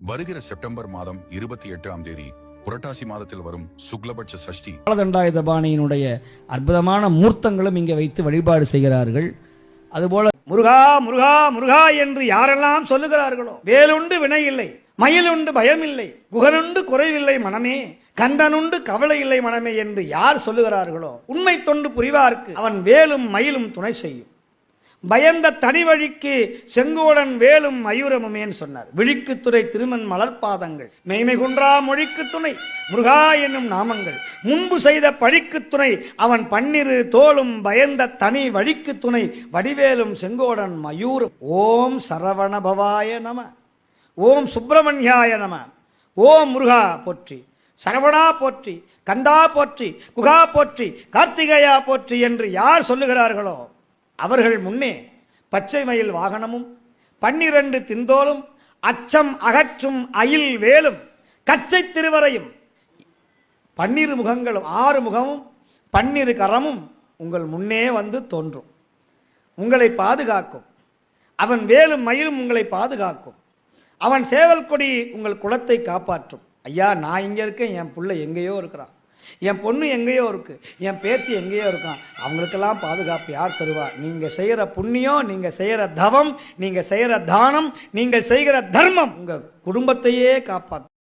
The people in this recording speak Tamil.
வருகிற செப்டம்பர் மாதம் 28ஆம் தேதி புரட்டாசி மாதத்தில் வரும் சுக்லபட்ச சஷ்டி தண்டாயுதபாணியினுடைய அற்புதமான மூர்த்தங்களும் இங்கே வைத்து வழிபாடு செய்கிறார்கள். அதுபோல முருகா முருகா முருகா என்று யாரெல்லாம் சொல்லுகிறார்களோ, வேலுண்டு வினை இல்லை, மயிலுண்டு பயம் இல்லை, குகனுண்டு குறைவில்லை மனமே, கந்தனுண்டு கவலை இல்லை மனமே என்று யார் சொல்லுகிறார்களோ, உண்மை தொண்டு புரிவார்க்கு அவன் வேலும் மயிலும் துணை செய்யும். பயந்த தனி வழிக்கு செங்கோடன் வேலும் மயூரமுமேன்னு சொன்னார். விழிக்குத்துறை திருமன் மலர்பாதங்கள், மெய்மை குன்றா மொழிக்கு துணை முருகா என்னும் நாமங்கள், முன்பு செய்த பழிக்கு துணை அவன் பன்னிரு தோளும், பயந்த தனி வழிக்கு துணை வடிவேலும் செங்கோடன் மயூரம். ஓம் சரவண பவாய நம, ஓம் சுப்பிரமணியாய நம, ஓம் முருகா போற்றி, சரவணா போற்றி, கந்தா போற்றி, குகா போற்றி, கார்த்திகேயா போற்றி என்று யார் சொல்லுகிறார்களோ அவர்கள் முன்னே பச்சை மயில் வாகனமும் 12 திந்தோலும் அச்சம் அகற்றும் அயில் வேலும் கச்சை திருவரையும் 12 முகங்களும் 6 முகமும் 12 கரமும் உங்கள் முன்னே வந்து தோன்றும். உங்களை பாதுகாக்கும். அவன் வேலும் மயிலும் உங்களை பாதுகாக்கும். அவன் சேவல் கொடி உங்கள் குலத்தை காப்பாற்றும். ஐயா, நான் இங்கே இருக்கேன், என் பிள்ளை எங்கேயோ இருக்கிறான், என் பொண்ணு எங்கேயோ இருக்கு, என் பேத்தி எங்கேயோ இருக்கான், அவங்களுக்கெல்லாம் பாதுகாப்பு யார் தருவா? நீங்கள் செய்கிற புண்ணியம், நீங்கள் செய்கிற தவம், நீங்கள் செய்கிற தானம், நீங்கள் செய்கிற தர்மம் உங்கள் குடும்பத்தையே காப்பாற்றும்.